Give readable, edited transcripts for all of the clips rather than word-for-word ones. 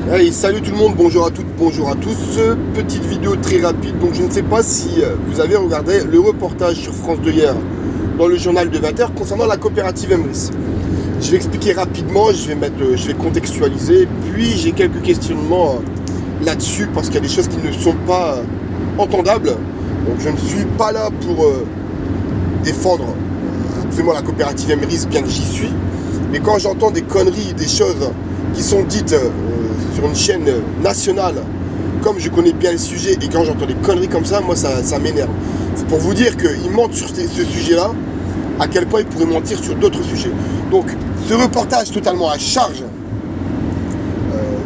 Hey, salut tout le monde, bonjour à toutes, bonjour à tous. Petite vidéo très rapide, donc je ne sais pas si vous avez regardé le reportage sur France 2 hier dans le journal de 20h concernant la coopérative Emrys. Je vais expliquer rapidement, je vais contextualiser, puis j'ai quelques questionnements là-dessus parce qu'il y a des choses qui ne sont pas entendables. Donc je ne suis pas là pour défendre absolument la coopérative Emrys, bien que j'y suis. Mais quand j'entends des conneries, des choses qui sont dites sur une chaîne nationale, comme je connais bien le sujet, et quand j'entends des conneries comme ça, moi ça m'énerve. C'est pour vous dire qu'ils mentent sur ce sujet-là, à quel point ils pourraient mentir sur d'autres sujets. Donc ce reportage totalement à charge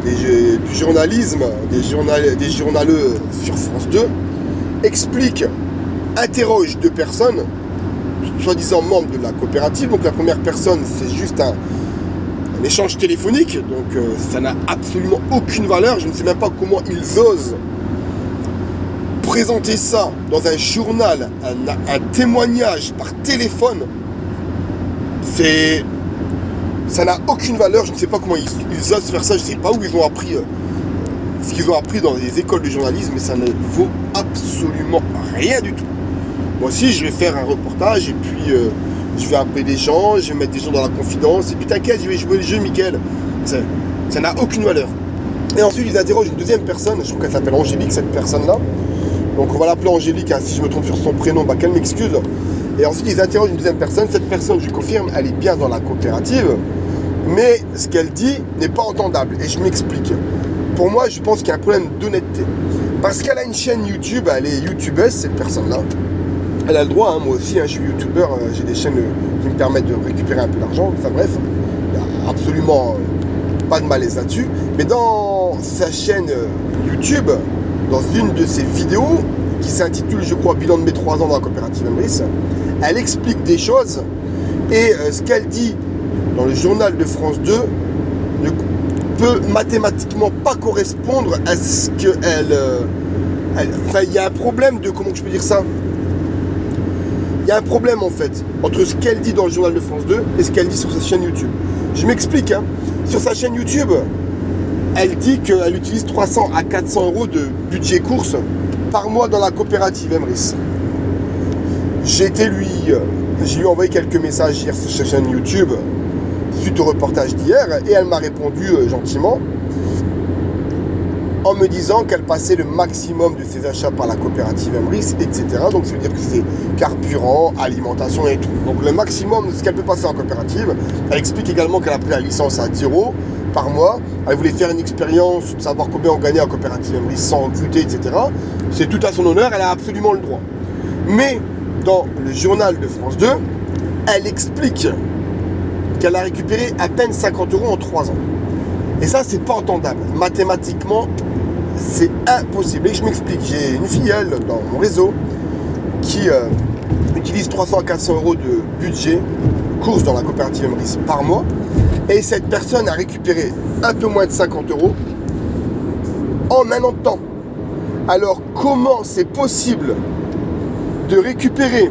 du journalisme, des journaleux sur France 2, explique, interroge deux personnes, soi-disant membres de la coopérative. Donc la première personne, c'est juste un échange téléphonique, donc ça n'a absolument aucune valeur. Je ne sais même pas comment ils osent présenter ça dans un journal, un témoignage par téléphone. Ça n'a aucune valeur. Je ne sais pas comment ils osent faire ça. Je ne sais pas où ils ont appris ce qu'ils ont appris dans les écoles de journalisme, mais ça ne vaut absolument rien du tout. Moi aussi, je vais faire un reportage et puis je vais appeler des gens, je vais mettre des gens dans la confidence, et puis t'inquiète, je vais jouer le jeu, Mickaël. Ça n'a aucune valeur. Et ensuite, ils interrogent une deuxième personne, je crois qu'elle s'appelle Angélique, cette personne-là. Donc on va l'appeler Angélique, hein, si je me trompe sur son prénom, qu'elle m'excuse. Et ensuite, ils interrogent une deuxième personne. Cette personne, je confirme, elle est bien dans la coopérative, mais ce qu'elle dit n'est pas entendable. Et je m'explique. Pour moi, je pense qu'il y a un problème d'honnêteté. Parce qu'elle a une chaîne YouTube, elle est youtubeuse, cette personne-là. Elle a le droit, hein, moi aussi, hein, je suis youtubeur, j'ai des chaînes qui me permettent de récupérer un peu d'argent. Enfin bref, il n'y a absolument pas de malaise là-dessus. Mais dans sa chaîne YouTube, dans une de ses vidéos, qui s'intitule, je crois, Bilan de mes 3 ans dans la coopérative Emrys, elle explique des choses. Et ce qu'elle dit dans le journal de France 2 ne peut mathématiquement pas correspondre à ce qu'elle... Enfin, il y a un problème de... Comment je peux dire ça ? Il y a un problème en fait entre ce qu'elle dit dans le journal de France 2 et ce qu'elle dit sur sa chaîne YouTube. Je m'explique, hein. Sur sa chaîne YouTube, elle dit qu'elle utilise 300 à 400 euros de budget course par mois dans la coopérative Emrys. J'ai lui envoyé quelques messages hier sur sa chaîne YouTube suite au reportage d'hier, et elle m'a répondu gentiment en me disant qu'elle passait le maximum de ses achats par la coopérative Emrys, etc. Donc ça veut dire que c'est carburant, alimentation et tout. Donc le maximum de ce qu'elle peut passer en coopérative. Elle explique également qu'elle a pris la licence à 10 euros par mois. Elle voulait faire une expérience de savoir combien on gagnait en coopérative Emrys sans recruter, etc. C'est tout à son honneur, elle a absolument le droit. Mais dans le journal de France 2, elle explique qu'elle a récupéré à peine 50 euros en 3 ans. Et ça, c'est pas entendable. Mathématiquement, c'est impossible. Et je m'explique. J'ai une filleule dans mon réseau qui utilise 300 à 400 euros de budget course dans la coopérative Emrys par mois. Et cette personne a récupéré un peu moins de 50 euros en un an de temps. Alors, comment c'est possible de récupérer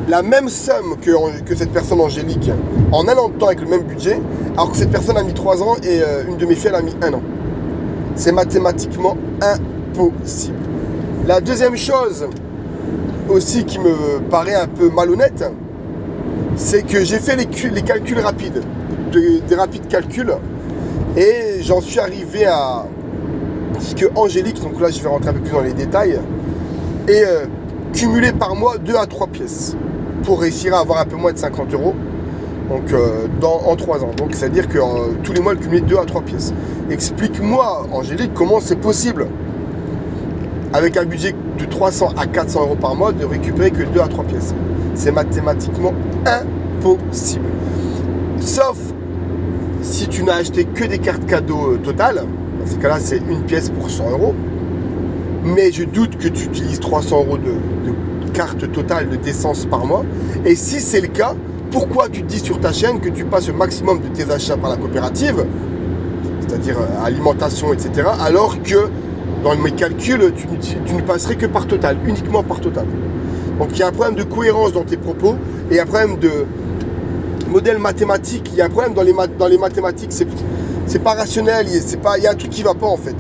la même somme que cette personne Angélique en un an de temps avec le même budget, alors que cette personne a mis 3 ans et une de mes filles elle a mis 1 an. C'est mathématiquement impossible. La deuxième chose aussi qui me paraît un peu malhonnête, c'est que j'ai fait les calculs rapides, des rapides calculs, et j'en suis arrivé à ce que Angélique, donc là je vais rentrer un peu plus dans les détails, est cumulé par mois 2 à 3 pièces pour réussir à avoir un peu moins de 50 euros. Donc en 3 ans. Donc c'est-à-dire que tous les mois, elle cumulait 2 à 3 pièces. Explique-moi, Angélique, comment c'est possible, avec un budget de 300 à 400 euros par mois, de récupérer que 2 à 3 pièces. C'est mathématiquement impossible. Sauf si tu n'as acheté que des cartes cadeaux Total. Dans ces cas-là, c'est une pièce pour 100 euros. Mais je doute que tu utilises 300 euros de carte Total d'essence par mois. Et si c'est le cas, pourquoi tu te dis sur ta chaîne que tu passes le maximum de tes achats par la coopérative, c'est-à-dire alimentation, etc., alors que dans mes calculs, tu ne passerais que par Total, uniquement par Total. Donc il y a un problème de cohérence dans tes propos, et un problème de modèle mathématique. Il y a un problème dans les mathématiques, c'est pas rationnel, il y a un truc qui va pas en fait.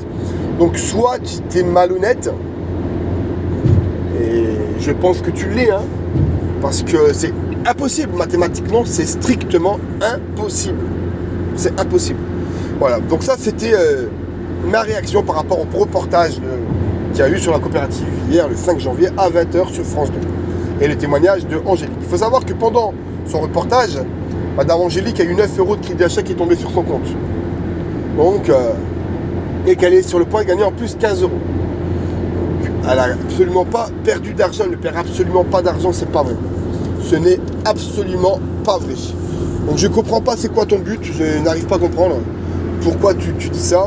Donc soit tu es malhonnête, et je pense que tu l'es, hein, parce que c'est impossible, mathématiquement, c'est strictement impossible. C'est impossible. Voilà, donc ça c'était ma réaction par rapport au reportage qu'il y a eu sur la coopérative hier, le 5 janvier, à 20h sur France 2. Et le témoignage de Angélique. Il faut savoir que pendant son reportage, Madame Angélique a eu 9 € de crédit d'achat qui est tombé sur son compte. Donc, et qu'elle est sur le point de gagner en plus 15 €. Elle n'a absolument pas perdu d'argent, elle ne perd absolument pas d'argent, c'est pas vrai. Ce n'est absolument pas vrai. Donc je ne comprends pas c'est quoi ton but, je n'arrive pas à comprendre pourquoi tu dis ça.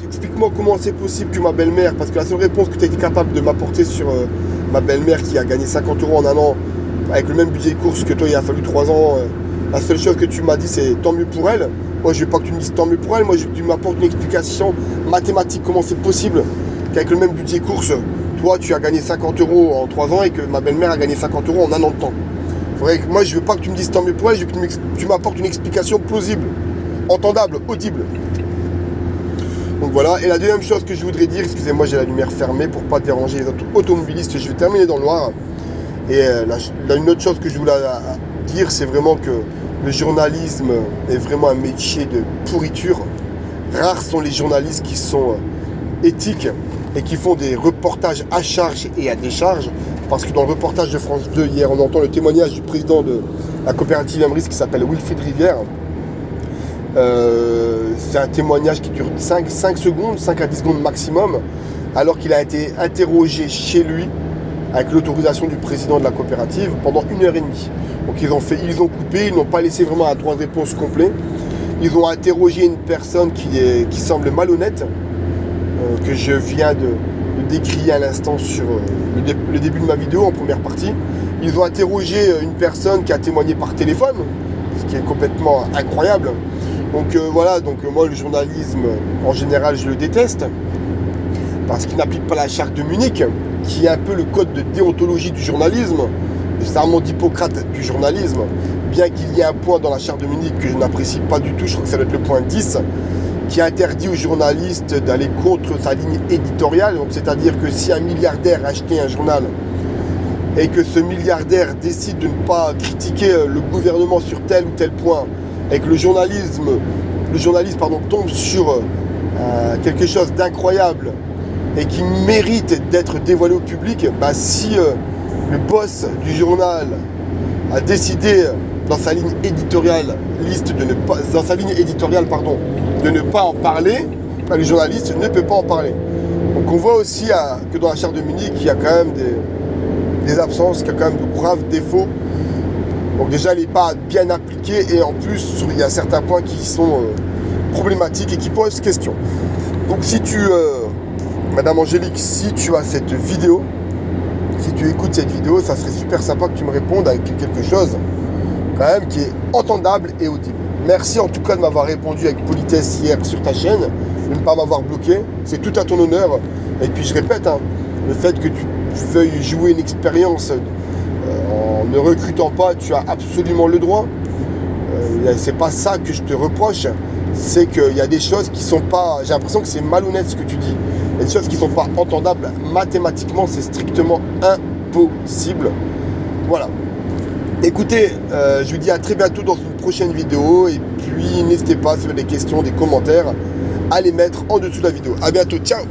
Explique-moi comment c'est possible que ma belle-mère, parce que la seule réponse que tu as été capable de m'apporter sur ma belle-mère qui a gagné 50 € en un an, avec le même budget de course que toi, il a fallu 3 ans, la seule chose que tu m'as dit c'est tant mieux pour elle. Moi je ne veux pas que tu me dises tant mieux pour elle, moi je veux que tu m'apportes une explication mathématique, comment c'est possible qu'avec le même budget course, toi tu as gagné 50 € en 3 ans et que ma belle-mère a gagné 50 € en un an de temps. Moi je veux pas que tu me dises tant mieux pour elle, je veux que tu m'apportes une explication plausible, entendable, audible. Donc voilà, et la deuxième chose que je voudrais dire, excusez-moi j'ai la lumière fermée pour pas déranger les autres automobilistes, je vais terminer dans le noir. Et une autre chose que je voulais dire, c'est vraiment que le journalisme est vraiment un métier de pourriture. Rares sont les journalistes qui sont éthiques et qui font des reportages à charge et à décharge. Parce que dans le reportage de France 2 hier, on entend le témoignage du président de la coopérative Emrys qui s'appelle Wilfried Rivière. C'est un témoignage qui dure 5 secondes, 5 à 10 secondes maximum, alors qu'il a été interrogé chez lui avec l'autorisation du président de la coopérative pendant 1h30. Donc ils ont coupé, ils n'ont pas laissé vraiment un droit de réponse complet. Ils ont interrogé une personne qui semble malhonnête, que je viens de décrire à l'instant sur le début de ma vidéo en première partie. Ils ont interrogé une personne qui a témoigné par téléphone, ce qui est complètement incroyable. Donc voilà, donc moi le journalisme en général je le déteste parce qu'il n'applique pas la charte de Munich qui est un peu le code de déontologie du journalisme, le serment d'Hippocrate du journalisme, bien qu'il y ait un point dans la charte de Munich que je n'apprécie pas du tout, je crois que ça doit être le point 10, qui interdit aux journalistes d'aller contre sa ligne éditoriale. Donc c'est-à-dire que si un milliardaire achetait un journal et que ce milliardaire décide de ne pas critiquer le gouvernement sur tel ou tel point, et que le journaliste tombe sur quelque chose d'incroyable et qui mérite d'être dévoilé au public, bah si le boss du journal a décidé dans sa ligne éditoriale de ne pas en parler, bah, le journaliste ne peut pas en parler. Donc on voit aussi que dans la charte de Munich, il y a quand même des absences, qu'il y a quand même de graves défauts. Donc déjà, elle n'est pas bien appliquée et en plus, il y a certains points qui sont problématiques et qui posent question. Donc si Madame Angélique, si tu as cette vidéo, si tu écoutes cette vidéo, ça serait super sympa que tu me répondes avec quelque chose quand même qui est entendable et audible. Merci en tout cas de m'avoir répondu avec politesse hier sur ta chaîne, de ne pas m'avoir bloqué, c'est tout à ton honneur. Et puis je répète, hein, le fait que tu veuilles jouer une expérience en ne recrutant pas, tu as absolument le droit. C'est pas ça que je te reproche, c'est qu'il y a des choses qui sont pas, j'ai l'impression que c'est malhonnête ce que tu dis. Il y a des choses qui sont pas entendables mathématiquement, c'est strictement impossible. Voilà. Écoutez, je vous dis à très bientôt dans une prochaine vidéo et puis n'hésitez pas si vous avez des questions, des commentaires à les mettre en dessous de la vidéo. À bientôt, ciao.